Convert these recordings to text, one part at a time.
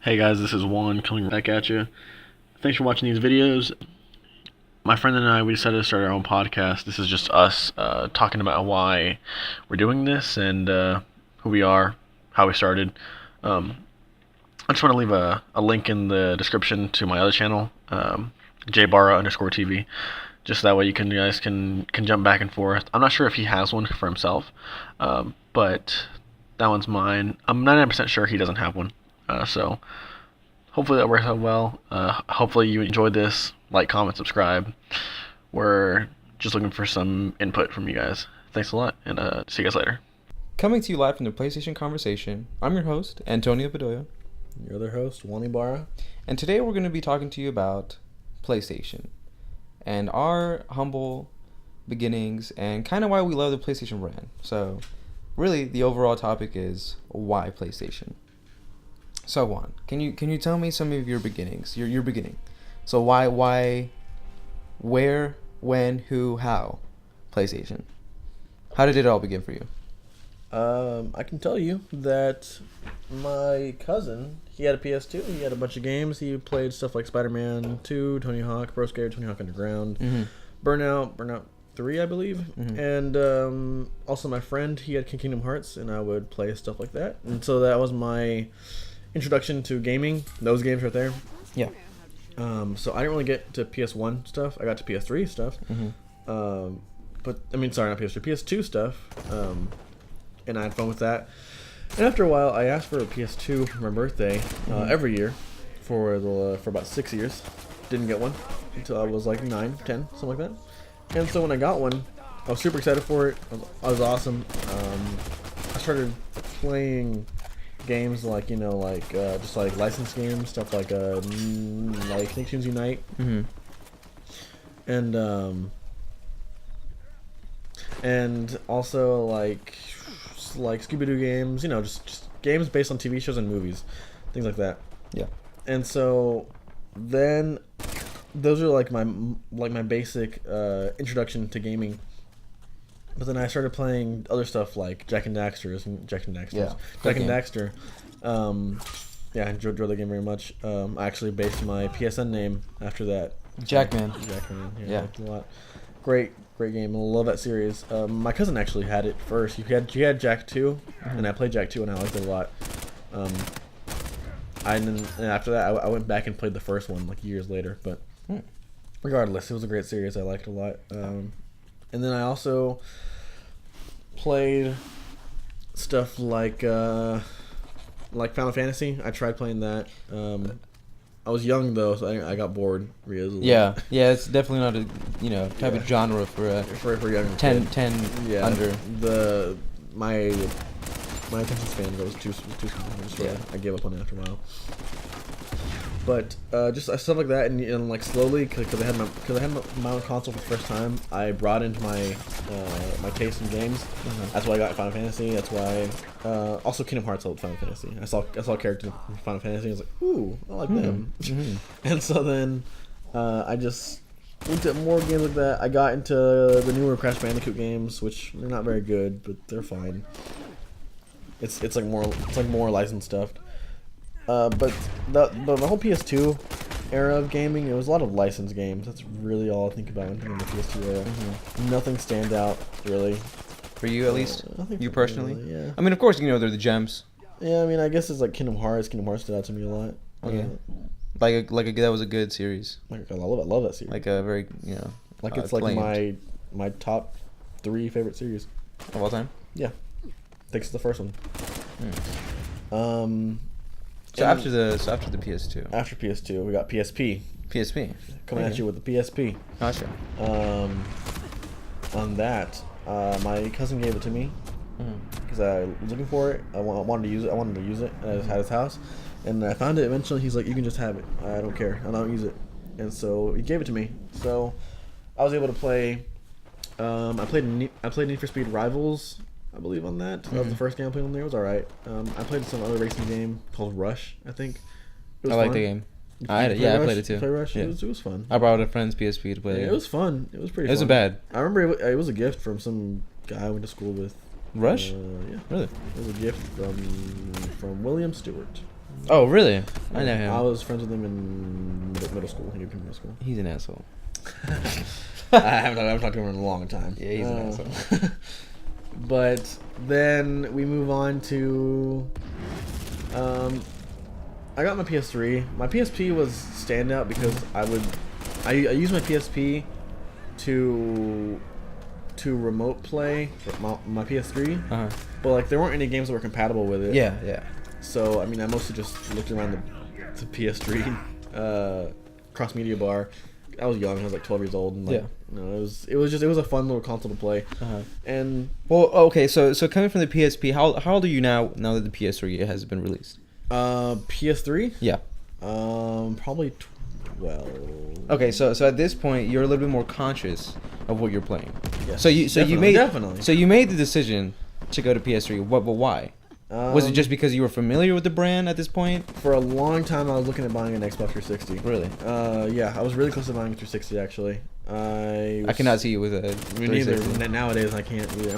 Hey guys, this is Juan coming back at you. Thanks for watching these videos. My friend and I, we decided to start our own podcast. This is just us talking about why we're doing this and who we are, how we started. I just want to leave a link in the description to my other channel, jbarra_TV. Just that way you guys can jump back and forth. I'm not sure if he has one for himself, but that one's mine. I'm 99% sure he doesn't have one. So hopefully that works out well. Hopefully you enjoyed this. Like, comment, subscribe. We're just looking for some input from you guys. Thanks a lot, and see you guys later. Coming to you live from the PlayStation Conversation, I'm your host, Antonio Bedoya. Your other host, Juan Ibarra. And today we're going to be talking to you about PlayStation and our humble beginnings and kind of why we love the PlayStation brand. So really the overall topic is why PlayStation. So Juan, can you tell me some of your beginnings, your beginning? So why, where, when, who, how PlayStation? How did it all begin for you? I can tell you that my cousin, he had a PS2. He had a bunch of games. He played stuff like Spider-Man 2, Tony Hawk, Pro Skater, Tony Hawk Underground, Burnout 3, I believe. And also my friend, he had Kingdom Hearts, and I would play stuff like that. And so that was my introduction to gaming. Those games right there. Yeah. So I didn't really get to PS1 stuff. I got to PS3 stuff. But I mean, sorry, not PS3, PS2 stuff. And I had fun with that. And after a while, I asked for a PS2 for my birthday every year for about 6 years. Didn't get one until I was like 9, 10, something like that. And so when I got one, I was super excited for it. I was awesome. I started playing games like, just like licensed games, stuff like Nicktoons Unite. And also like Scooby-Doo games, just games based on TV shows and movies, things like that. Yeah. And so then those are like my basic introduction to gaming. But then I started playing other stuff like Jack and Daxter. Yeah, I enjoyed the game very much. I actually based my PSN name after that. Jackman. Yeah. I liked it a lot. Great game. I love that series. My cousin actually had it first. He had Jack 2, and I played Jack 2, and I liked it a lot. And after that, I went back and played the first one like years later. But regardless, it was a great series. I liked it a lot. And then I also played stuff like Final Fantasy. I tried playing that. I was young though, so I got bored really easily. Yeah, it's definitely not a type of genre for younger 10 yeah, under. My attention span was too small. I gave up on it after a while. But just stuff like that, and like slowly, because I had my own console for the first time, I brought into my taste in games. That's why I got Final Fantasy. That's why also Kingdom Hearts. I loved Final Fantasy. I saw a character in Final Fantasy. I was like, ooh, I like them. And so then I just looked at more games like that. I got into the newer Crash Bandicoot games, which they're not very good, but they're fine. It's like more licensed stuff. But my whole PS2 era of gaming, it was a lot of licensed games. That's really all I think about when thinking of the PS2 era. Nothing stands out, really. For you, at least? You personally? Really, yeah. I mean, of course, they're the gems. Yeah, I mean, I guess it's like Kingdom Hearts. Kingdom Hearts stood out to me a lot. Okay. That was a good series. I love that series. Like a very, it's like my top 3 favorite series. Of all time? Yeah. Thanks to the first one. So after the PS2. After PS2, we got PSP. PSP. Coming at you with the PSP. Gotcha. On that, my cousin gave it to me because I was looking for it. I wanted to use it. And I just had his house, and I found it eventually. He's like, "You can just have it. I don't care. I don't use it." And so he gave it to me. So I was able to play. I played Need for Speed Rivals, I believe, on that. That was the first game I played on there. It was alright. I played some other racing game called Rush, I think. I like the game. I played it too. Play Rush? Yeah. It was fun. I brought a friend's PSP to play. Yeah, it was fun. It was pretty fun. It wasn't bad. I remember it was a gift from some guy I went to school with. Rush? Yeah. Really? It was a gift from William Stewart. Oh, really? I know him. I was friends with him in middle school. He came to middle school. He's an asshole. I haven't talked to him in a long time. Yeah, he's an asshole. But then we move on to, I got my PS3. My PSP was standout because I used my PSP to remote play my PS3. Uh-huh. But like there weren't any games that were compatible with it. Yeah. So I mean, I mostly just looked around the PS3 cross media bar. I was young. I was like 12 years old. And like, Yeah. It was a fun little console to play. Uh-huh. And Well, okay, so coming from the PSP, how old are you now that the PS3 has been released? PS3. Yeah. Probably 12. Okay, so at this point, you're a little bit more conscious of what you're playing. Yes, So you made definitely. So you made the decision to go to PS3. But why? Was it just because you were familiar with the brand at this point? For a long time, I was looking at buying an Xbox 360. Really? Yeah, I was really close to buying a 360 actually. I cannot see you with a Me neither. 360. Nowadays, I can't either.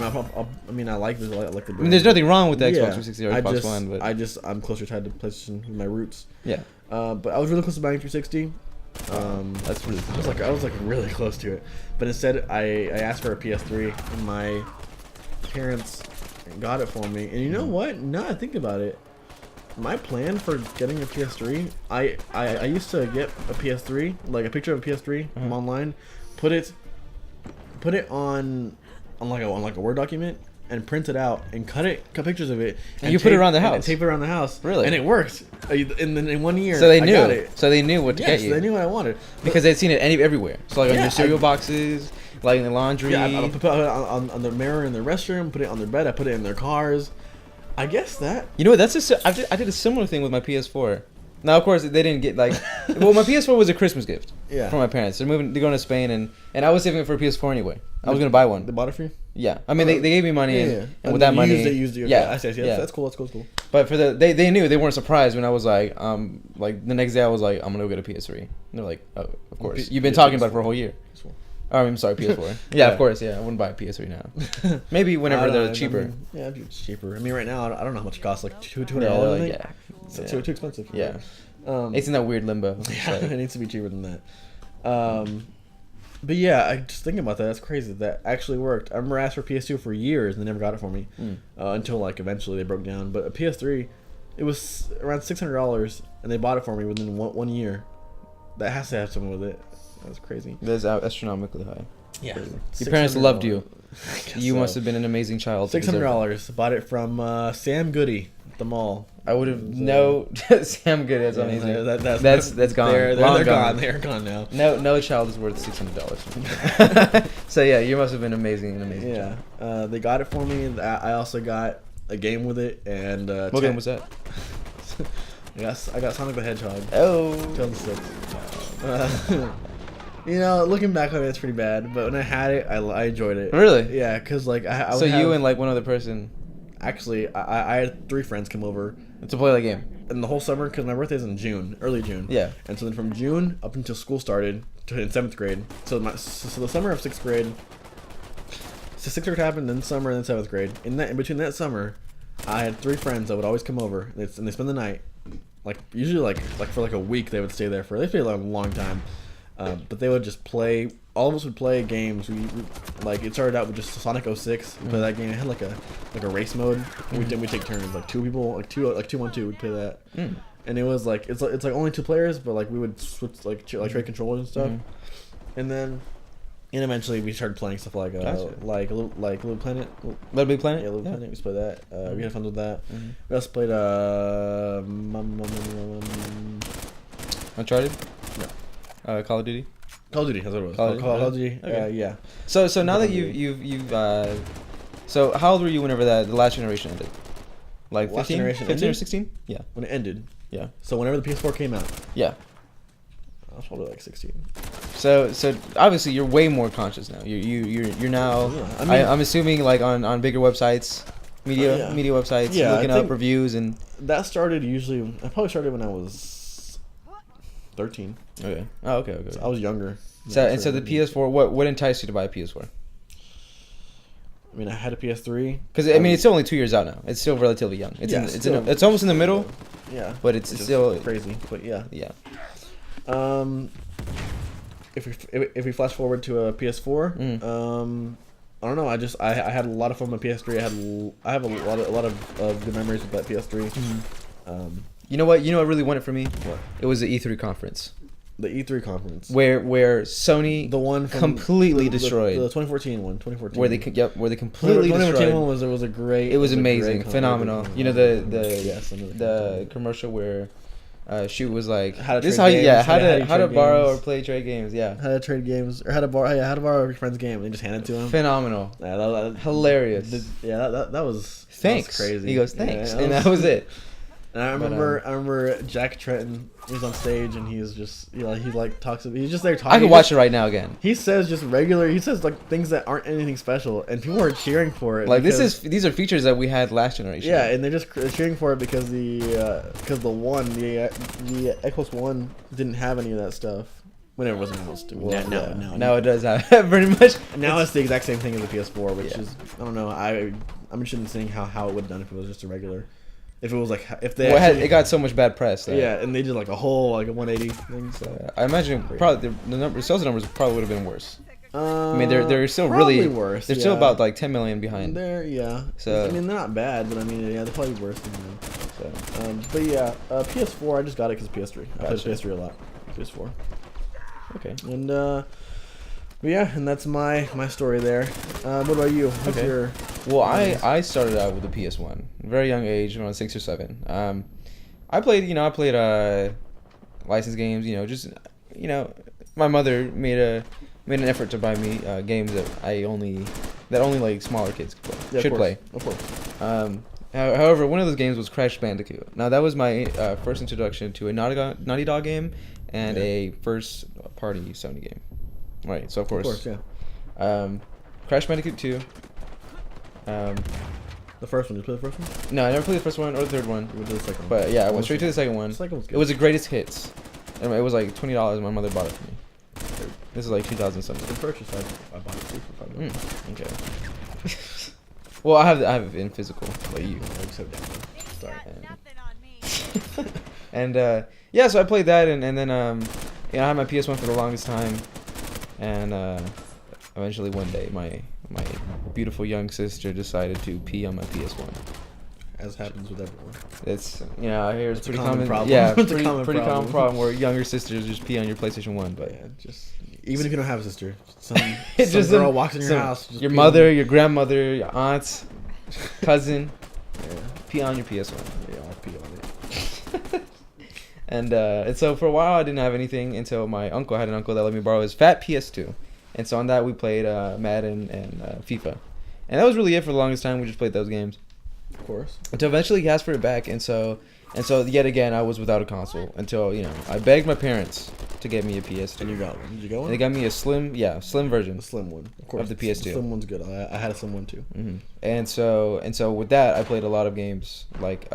I mean, I like this. I like the brand. I mean, there's nothing wrong with the Xbox Yeah, 360 or Xbox One, but I'm closer tied to PlayStation with my roots. yeah, But I was really close to buying 360. that's really cool. I was like really close to it, but instead I asked for a PS3 and my parents got it for me. And you know what? Now I think about it, my plan for getting a PS3, I used to get a PS3, like a picture of a PS3 from online, put it on like a Word document and print it out and cut pictures of it And you put it around the house? and tape it around the house. Really? And it worked. In 1 year. So they I knew. got it. So they knew what to Yes, get you they knew what I wanted. because they'd seen it everywhere. So like on Yeah, your cereal I- boxes, like in the laundry. Yeah, I put it on the mirror in their restroom, put it on their bed, I put it in their cars. I guess that. You know what? I did a similar thing with my PS4. Now, of course, they didn't get like. Well, my PS4 was a Christmas gift. Yeah. From my parents. They're going to Spain, and I was saving it for a PS4 anyway. I was gonna buy They one. bought it for you? Yeah. I mean, they gave me money, Yeah. and with that money, Used it. Okay. yeah, I see. yeah. That's cool. That's cool. But for they knew, they weren't surprised when I was like the next day I was like, I'm gonna go get a PS3. And they're like, oh, of course. You've been talking about it for a whole year. Oh, I'm sorry, PS4. Yeah, of course. Yeah, I wouldn't buy a PS3 now. Maybe whenever they're cheaper. I mean, yeah, it's cheaper. I mean, right now I don't know how much it costs. Like $200. Yeah, I like, think? yeah. It's Yeah. too expensive. Yeah. Um, It's in that weird limbo. It's yeah, like- it needs to be cheaper than that. But yeah, I just thinking about that. That's crazy. That actually worked. I remember I asked for PS2 for years and they never got it for me until like eventually they broke down. But a PS3, it was around $600 and they bought it for me within one year. That has to have something with it. That's crazy. That's astronomically high. Yeah, Your parents loved you. I guess You so. must have been an amazing child. to deserve $600. Bought it from Sam Goody at the mall. it. I would have Sam Good. That's amazing. That's gone. They're Long gone. They're gone now. No child is worth $600. So yeah, you must have been amazing. Yeah, child. they got it for me. I also got a game with it, and What game was that? I got Sonic the Hedgehog. Oh. 2006. You know, looking back on it, it's pretty bad. But when I had it, I enjoyed it. Really? Yeah, because like I So would you have- and like one other person actually I had 3 friends come over to play that game. in the whole summer because my birthday's in June, early June. Yeah. And so then from June up until school started in 7th grade. So the summer of 6th grade. So 6th grade happened, then summer, then 7th grade. In between that summer, I had 3 friends that would always come over and they spend the night. Like usually like for like a week they would stay there for they stayed a long time. But they would just play. All of us would play games. We like it started out with just Sonic 06. We play that game. It had like a race mode. We take turns. Like 2 people, like 2-on-2. We'd play that. And it was like it's like only 2 players, but like we would switch like trade controllers and stuff. And then eventually we started playing stuff like Gotcha. like Little Planet. Little Big Planet. Yeah, Little Planet. We used to play that. We had fun with that. Mm-hmm. We also played Uncharted. No. Call of Duty. Call of Duty. That's what it was. Call of Duty? Call of Duty. Okay. Yeah. So now that Call of Duty. you've so how old were you whenever the last generation ended? Like Last 15? generation 15 or ended? 16? Yeah. When it ended. Yeah. So whenever the PS4 came out, Yeah. I was probably like 16. So obviously you're way more conscious now. You're now. Yeah, I mean- I'm assuming like on bigger websites, media websites, Yeah, I looking up think- reviews and. That started usually. I probably started when I was 13. Okay. Oh, okay. So I was younger. So the PS4, what enticed you to buy a PS4? I mean, I had a PS3. Because I mean, it's only 2 years out now. It's still relatively young. It's it's almost in the middle. Yeah, but it's still crazy. But yeah. Yeah. If we flash forward to a PS4, I don't know. I had a lot of fun with PS3. I have a lot of good memories with that PS3. You know what? I really wanted for me. What? It was the E3 conference. The E3 conference. Where Sony the one from completely destroyed. The 2014 one. 2014. Where they completely destroyed. 2014 one was a great. It was amazing, phenomenal. You know the the commercial where she was like, how to this trade how games, you how to borrow games. or play trade games. Yeah. How to trade games or how to borrow your friend's game and they just hand it to him. Phenomenal. Yeah, that hilarious. That was thanks. That was crazy. He goes thanks, Yeah, and that was it. And I remember Jack Tretton was on stage and he's just he's like talks. He's just there talking. I could watch it right now again. He says just regular. He says like things that aren't anything special, and people are cheering for it. Like these are features that we had last generation. Yeah, and they're cheering for it because the Xbox One didn't have any of that stuff when it wasn't supposed to. Well, now it does have pretty much. Now it's the exact same thing as the PS4, which is I don't know. I'm interested in seeing how it would have done if it was just a regular. If it was like if they it got so much bad press. Yeah, and they did like a whole like a 180 thing. So I imagine probably the sales numbers probably would have been worse. I mean they're still probably really worse. They're still about like 10 million behind. So I mean they're not bad, but I mean they're probably worse than that. So but yeah, PS4 I just got it because PS3. I played PS3 a lot. PS4. Okay. And but yeah, and that's my story there. What about you? What's your... Well, I started out with a PS1, very young age, around 6 or 7. I played licensed games. My mother made an effort to buy me games that only like smaller kids should play. Of course. However, one of those games was Crash Bandicoot. Now that was my first introduction to a Naughty Dog game and a first party Sony game. Right, so of course, Crash Bandicoot 2. The first one. Did you play the first one? No, I never played the first one or the third one. We did the second one. But yeah, I went straight to the second one. The second was good. It was the greatest hits. And it was like $20. My mother bought it for me. This is like 2000 something. Good purchase. I bought it too for $5. Okay. Well, I have it in physical, like you. I just have download. Sorry. And yeah, so I played that, and then I had my PS1 for the longest time, and eventually one day my beautiful young sister decided to pee on my PS1. As happens with everyone. It's I hear it's pretty common problem. Yeah, It's pretty a common problem. problem where younger sisters just pee on your PlayStation 1. But Yeah, just even if you don't have a sister, some girl walks in your house. Just your mother, your grandmother, your aunt, cousin, Yeah. pee on your PS1. Yeah, I'll pee on it. And so for a while I didn't have anything until I had an uncle that let me borrow his fat PS2, and so on that we played Madden and FIFA, and that was really it for the longest time. We just played those games. Of course. Until eventually he asked for it back, and so yet again I was without a console until I begged my parents to get me a PS2. And you got one. Did you get one? And they got me a slim version. The slim one, of course. Of the PS2. The slim one's good. I had a slim one too. Mm-hmm. And so with that I played a lot of games like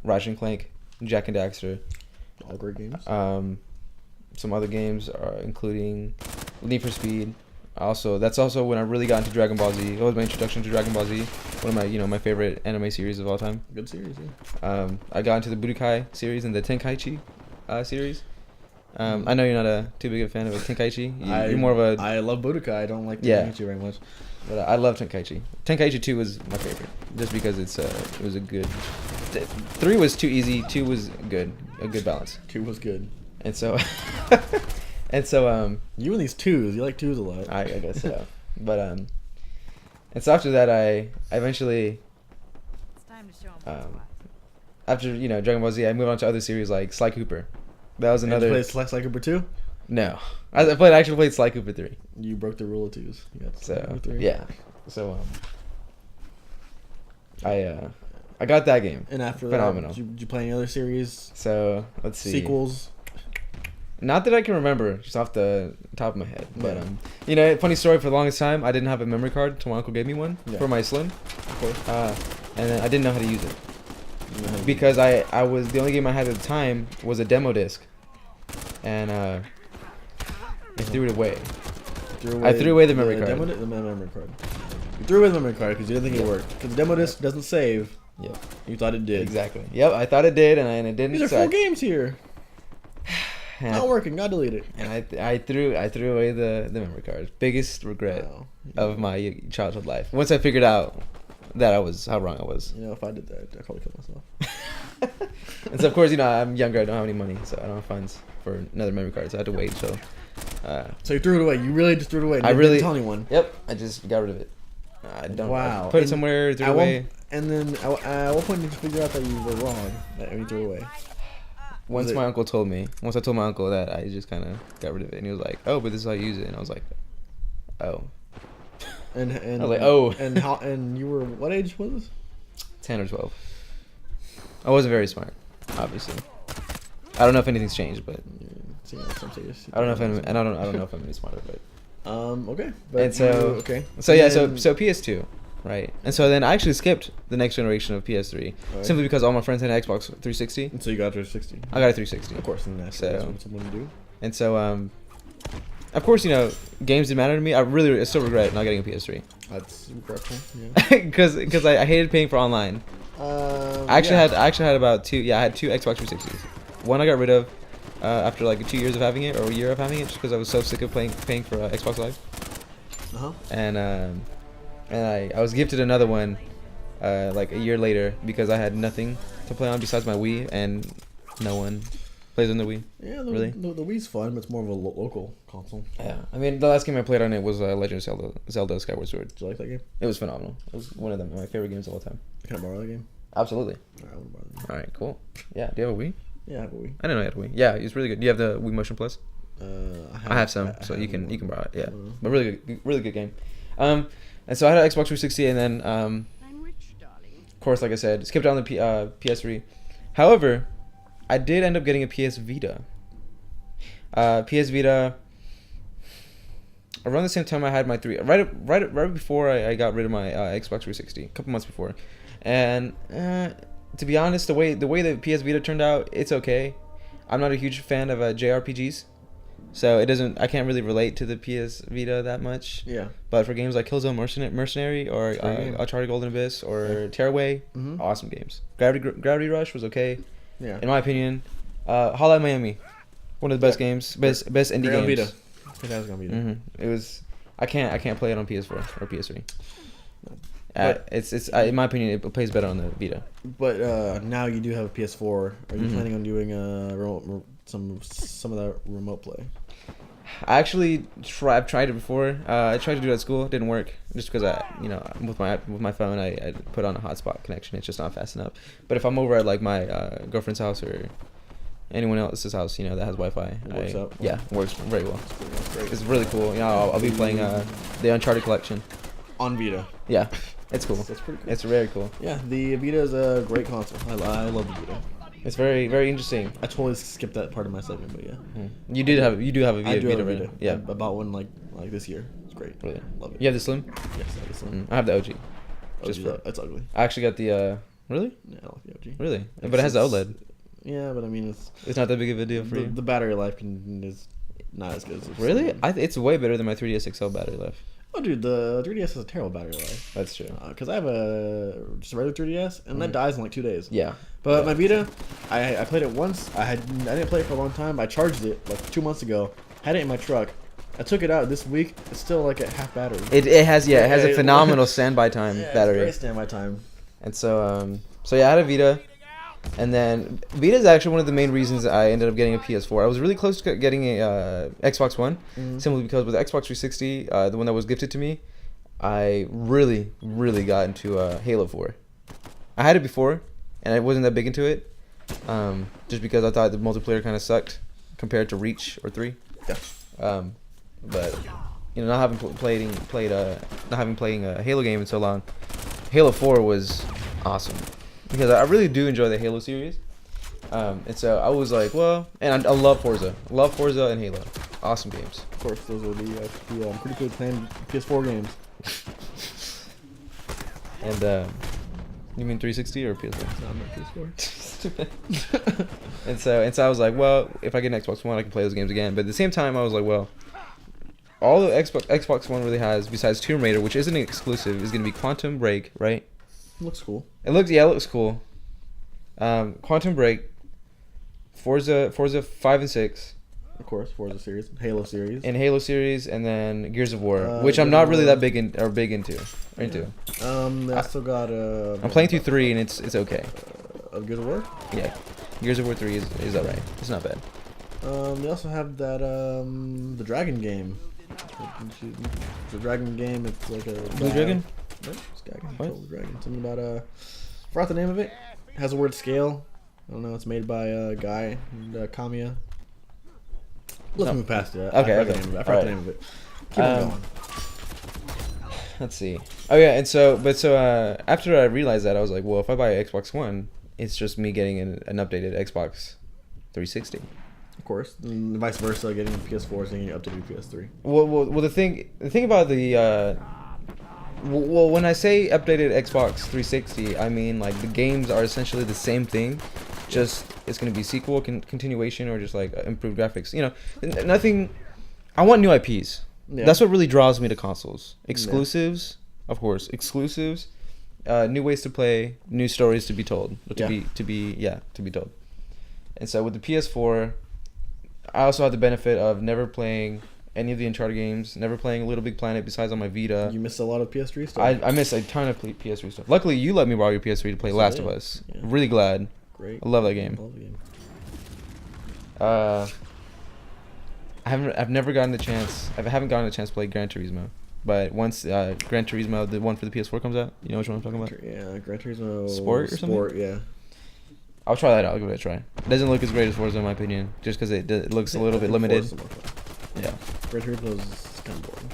Ratchet and Clank, Jak and Daxter. All great games. Some other games including Need for Speed. That's also when I really got into Dragon Ball Z. That was my introduction to Dragon Ball Z. One of my my favorite anime series of all time. Good series, yeah. I got into the Budokai series and the Tenkaichi series. I know you're not too big of a fan of Tenkaichi. You're more of a... I love Budokai. I don't like Yeah. Tenkaichi very much. But I love Tenkaichi. Tenkaichi 2 was my favorite, just because it was a good... 3 was too easy. 2 was good, a good balance. 2 was good. And so... You and these twos. You like twos a lot. I guess so. But and so after that I eventually It's time to show 'em after Dragon Ball Z I moved on to other series like Sly Cooper. That was another... Did you play Sly Cooper 2? No. I actually played Sly Cooper 3. You broke the rule of twos. You got Sly Cooper 3. Yeah. So I got that game. And after Phenomenal. that, did you play any other series? So let's see. Sequels? Not that I can remember just off the top of my head, but Yeah. funny story. For the longest time, I didn't have a memory card until my uncle gave me one for my Slim, Of course. and then I didn't know how to use it You know how to- because I was the only game I had at the time was a demo disc, and I threw it away. I threw away the memory card. The memory card. You threw away the memory card because you didn't think it worked. Because the demo disc doesn't save. Yep. You thought it did. Exactly. Yep. I thought it did, and it didn't. These are so full I- games here. and Not working. Gotta delete it. And I threw away the memory card. Biggest regret Oh, of my childhood life. Once I figured out that how wrong I was. You know, if I did that, I'd probably kill myself. And so of course, I'm younger. I don't have any money, so I don't have funds for another memory card. So I had to wait till. So you threw it away. You really just threw it away. I You really didn't tell anyone. Yep. I just got rid of it. I don't. Wow. I put it And somewhere. Threw it At away. and then at what point did you figure out that you were wrong? That you threw it away. Once my uncle told me. Once I told my uncle that, I just kind of got rid of it, and he was like, "Oh, but this is how you use it," and I was like, "Oh." And I was like, oh. And how? And you were what age was this? 10 or 12. I wasn't very smart, obviously. I don't know if anything's changed, but I don't know if I don't know if I'm any smarter, but okay. But and so okay. So yeah, And so PS2, right? And so then I actually skipped the next generation of PS3 Right. simply because all my friends had an Xbox 360. And so you got to 60. I got a 360. Of course, and that's what someone would do. And so of course, games didn't matter to me. I still regret not getting a PS3 That's regretful. Yeah. because I hated paying for online. I actually had about two. Yeah, I had two Xbox 360s. One I got rid of after like 2 years of having it, or a year of having it, just because I was so sick of paying for Xbox Live. And I was gifted another one like a year later because I had nothing to play on besides my Wii, and no one plays on the Wii. Yeah, Really? the Wii's fun, but it's more of a local console. Yeah, I mean the last game I played on it was Legend of Zelda Skyward Sword. Did you like that game? It was phenomenal. It was one of my favorite games of all time. Can I borrow that game? Absolutely. Alright, I want to borrow that game. All right, cool. Yeah, do you have a Wii? Yeah, I have a Wii. I didn't know you had a Wii. Yeah, it's really good. Do you have the Wii Motion Plus? I have some, so you have can one. borrow it. Yeah, Uh, but really good game. And so I had an Xbox 360, and then I'm rich, darling. of course, like I said, skipped on the PS3. However, I did end up getting a PS Vita. PS Vita. Around the same time I had my right before I got rid of my Xbox 360, a couple months before, and to be honest, the way the PS Vita turned out, it's okay. I'm not a huge fan of JRPGs, so I can't really relate to the PS Vita that much. Yeah. But for games like Killzone Mercenary or Great game. Uncharted Golden Abyss or Tearaway, Mhm. awesome games. Gravity Rush was okay, Yeah. in my opinion. Hotline Miami, one of the best games, best indie Great on games. Vita. Fantastic on Vita. It was. I can't play it on PS4 or PS3. But- It's in my opinion, it plays better on the Vita. But now you do have a PS4. Are you Mhm. planning on doing some of that remote play? I actually I've tried it before. I tried to do it at school, it didn't work. Just because with my phone, I put on a hotspot connection. It's just not fast enough. But if I'm over at like my girlfriend's house or anyone else's house, that has Wi-Fi, It works out. Yeah, it works very well. That's great. It's really cool. I'll be playing the Uncharted collection. On Vita. Yeah, it's cool. That's pretty cool. It's very cool. Yeah, the Vita is a great console. I love the Vita. It's very very interesting. I totally skipped that part of my segment, but yeah. You do have a Vita, I do have a right? Vita. Yeah, I bought one like this year. It's great. really. Love it. You have the Slim? Yes, I have this one. I have the OG. Just for- it's ugly. I actually got the really, Yeah, I like the OG. really, but it has the It's- OLED. Yeah, but I mean It's not that big of a deal for the, you. the battery life is not as good as this Really? one. It's way better than my 3DS XL battery life. Oh, dude, the 3DS has a terrible battery life. That's true. Because I have just a regular 3DS, and that dies in like 2 days. Yeah. But Yeah. my Vita, I played it once. I didn't play it for a long time. I charged it like 2 months ago. Had it in my truck. I took it out this week. It's still like at half battery. It has a phenomenal standby time Yeah, battery. It's great standby time. And so I had a Vita, and then Vita is actually one of the main reasons I ended up getting a PS4. I was really close to getting a Xbox One, simply because with the Xbox 360, the one that was gifted to me, I really got into Halo 4. I had it before, and I wasn't that big into it, just because I thought the multiplayer kind of sucked compared to Reach or 3. Yeah. But not having playing a Halo game in so long, Halo 4 was awesome because I really do enjoy the Halo series. And so I was like, well, and I love Forza. Love Forza and Halo. Awesome games. Of course, those are the pretty good playing PS4 games. And you mean 360 or PS4? No, I'm not PS4. And so I was like, well, if I get an Xbox One, I can play those games again. But at the same time, I was like, well, all the Xbox One really has, besides Tomb Raider, which isn't exclusive, is gonna be Quantum Break, right? Looks cool. It looks cool. Quantum Break, Forza 5 and 6, Of course, Forza series, Halo series. and Halo series, and then Gears of War, which Gears I'm not of really War. that big into. They also got I'm playing through 3 and it's okay. Gears of War. Yeah, Gears of War 3 is alright. It's not bad. They also have that the Dragon game. The Dragon game. It's like a Blue Dragon? What? It's Dragon. What? Called Dragon. Something about forgot the name of it. It has the word scale. I don't know. It's made by a guy named Kamiya. Let's move past it. Okay, I okay. forgot the Alright. name of it. Keep on going. Let's see. Oh yeah, and so after I realized that, I was like, well, if I buy an Xbox One, it's just me getting an updated Xbox 360. Of course, and vice versa. Getting a PS4 is getting you up to PS3. Well, the thing about the when I say updated Xbox 360, I mean like the games are essentially the same thing, just it's gonna be sequel, continuation, or just like improved graphics. You know, nothing. I want new IPs. Yeah. That's what really draws me to consoles. Exclusives, of course, exclusives. New ways to play, new stories to be told, to be told. And so with the PS4, I also had the benefit of never playing any of the Uncharted games, never playing Little Big Planet besides on my Vita. You missed a lot of PS3 stuff. I missed a ton of PS3 stuff. Luckily, you let me borrow your PS3 to play Yes, I Last of did. Us. Yeah. Really glad. Great. I love that game. Love the game. I've never gotten the chance. I haven't gotten a chance to play Gran Turismo. But once Gran Turismo, the one for the PS4 comes out, you know which one I'm talking about? Yeah, Gran Turismo Sport or something? Sport, yeah. I'll try that out. I'll give it a try. It doesn't look as great as Forza in my opinion, just because it looks a little bit limited. Yeah, Gran Turismo is kind of boring.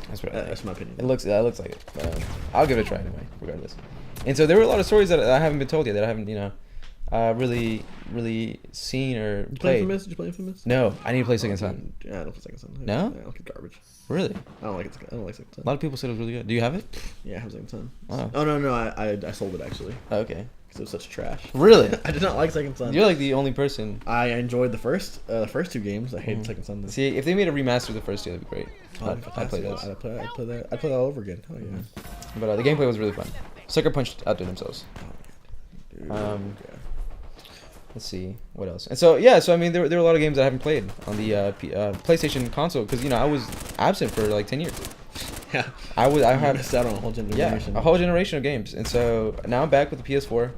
that's right. That's my opinion. It looks like it. But, I'll give it a try anyway, regardless. And so there were a lot of stories that I haven't been told yet, that I haven't, really seen or Did you play played. Infamous? Did you play Infamous? No, I need to play Second Son. Yeah, I don't play Second Son. No? Yeah, I don't like garbage. Really? I don't like it. I don't like Second Son. A lot of people said it was really good. Do you have it? Yeah, I have Second Son. Wow. Oh no, I sold it actually Oh, okay. because it was such trash. Really? I did not like Second Son. You're like the only person. I enjoyed the first two games. I hated Second Son. Though. See, if they made a remaster of the first two, that'd be great. Oh, I'd play those. I'd play that all over again. Oh yeah. But the gameplay was really fun. Sucker Punch outdid themselves. Dude, Yeah. Let's see what else. And so yeah, so I mean, there were a lot of games I haven't played on the PlayStation console because I was absent for like 10 years. Yeah, I have missed out on a whole generation. a whole generation of games, and so now I'm back with the PS4,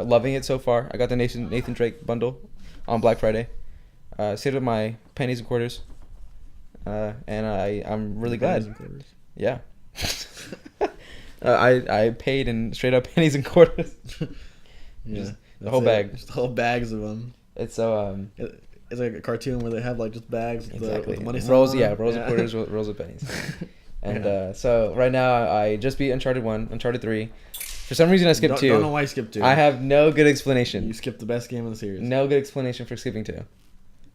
loving it so far. I got the Nathan Drake bundle on Black Friday. Saved up my pennies and quarters, and I'm really glad. Yeah. I paid in straight up pennies and quarters. Yeah, Just the whole bag. Just whole bags of them. It's so It's like a cartoon where they have like just bags with exactly the money sign rolls. on Yeah, it. rolls of quarters, rolls of pennies. And Yeah. so right now I just beat Uncharted 1, Uncharted 3. For some reason I skipped 2. Don't know why you skipped 2. I have no good You explanation. skipped the best game of the series. No good explanation for skipping 2.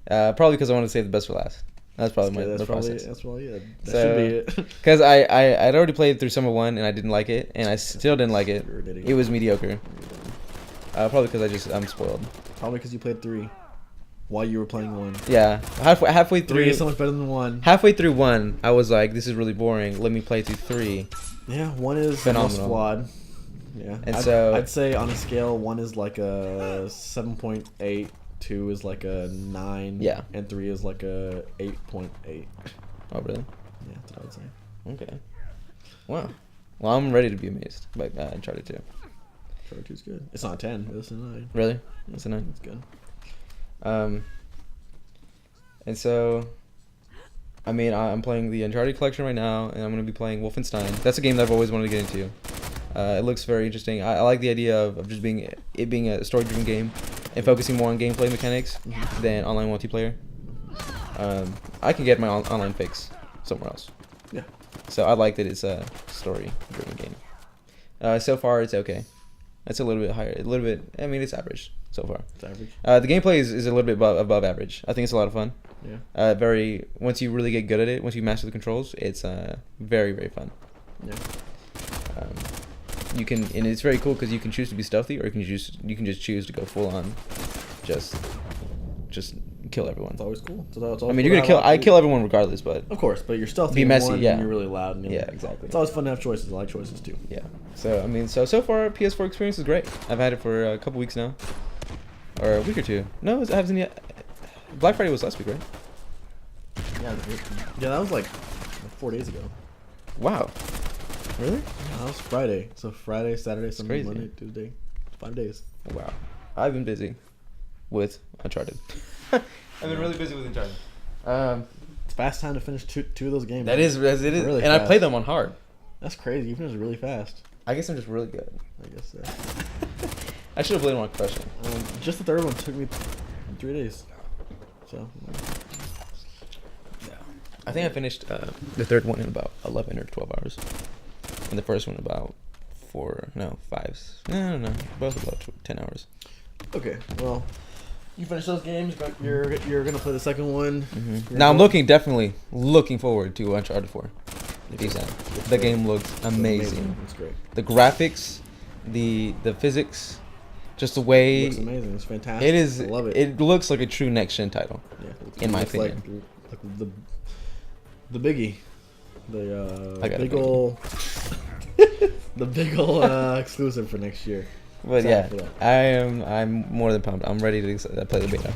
Probably because I wanted to save the best for last. That's probably Okay, the process. that's probably it. That So- should be it. Because I'd already played through Summer 1 and I didn't like it, and I still didn't like it. You're an idiot. It was mediocre. Probably because I'm spoiled. Probably because you played 3 while you were playing 1. Yeah, halfway 3 through. is so much better than 1. Halfway through 1, I was like, this is really boring. Let me play through 3. Yeah, 1 is Phenomenal. the most flawed. Yeah, And I'd say on a scale, 1 is like a 7.8, 2 is like a 9, Yeah. and 3 is like a 8.8. Oh, really? Yeah, that's what I would say. Okay. Wow. Well, I'm ready to be amazed by Uncharted 2. Uncharted 2 is good. It's not a 10, but it's a 9. Really? That's a 9. It's good. And so, I mean, I'm playing the Uncharted collection right now, and I'm going to be playing Wolfenstein. That's a game that I've always wanted to get into. It looks very interesting. I like the idea of just being a story-driven game and focusing more on gameplay mechanics than online multiplayer. I can get my online fix somewhere else. Yeah. So I like that it's a story-driven game. So far, it's okay. It's a little bit higher. A little bit. I mean, it's average so far. It's average. The gameplay is a little bit above average. I think it's a lot of fun. Yeah. Once you really get good at it, once you master the controls, it's very, very fun. Yeah. And it's very cool because you can choose to be stealthy, or you can just choose to go full on, just kill everyone. It's always cool. I mean, you're gonna kill. I kill everyone regardless, but Of course, but you're stealthy. Be messy, one, yeah. And you're really loud. And yeah, exactly. It's always fun to have choices. I like choices too. Yeah. So I mean, so far PS4 experience is great. I've had it for a couple weeks now, or a week or two. No, it hasn't yet. Black Friday was last week, right? Yeah, that was like 4 days ago. Wow. Really? Yeah, that was Friday. So Friday, Saturday, Sunday, crazy. Monday, Tuesday, 5 days. Wow. I've been busy with Uncharted. I've been really busy with Uncharted. It's fast time to finish two of those games. That is, as it is, Really and I fast. play them on hard. That's crazy. You finished really fast. I guess I'm just really good. I guess. I should have played them on crushing. Just the third one took me 3 days. So. I think I finished the third one in about 11 or 12 hours, and the first one about 5. No, both about 10 hours. Okay. Well, you finish those games. You're gonna play the second one. Mm-hmm. Now I'm definitely looking forward to Uncharted 4. The game looks amazing. It's great. The graphics, the physics, just the way It looks amazing. It's fantastic. it is. I love it. It looks like a true next gen title. Yeah, in my looks opinion. like the biggie, I got a big biggie. ol' the big ol' exclusive for next year. But Excited yeah, for that. I'm more than pumped. I'm ready to play the beta.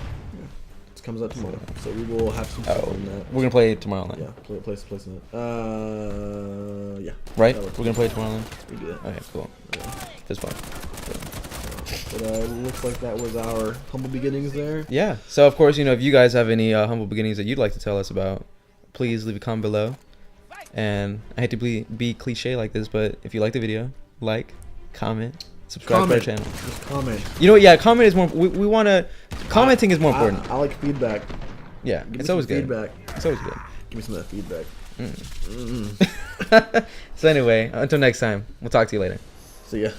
It comes out tomorrow, so we will have some fun Oh, on that. we're gonna play it tomorrow night. Yeah, place on it. Yeah. Right? that works. We're gonna play it tomorrow night. We do that. Okay, cool. Yeah. This fun. But it looks like that was our humble beginnings there. Yeah. So of course, if you guys have any humble beginnings that you'd like to tell us about, please leave a comment below. And I hate to be cliche like this, but if you like the video, comment, subscribe to our channel. Just comment. You know what? Yeah, comment is more. We want to. Commenting is more important. I like feedback. Yeah, Give me it's some always good. feedback. It's always good. Give me some of that feedback. So anyway, until next time, we'll talk to you later. See ya.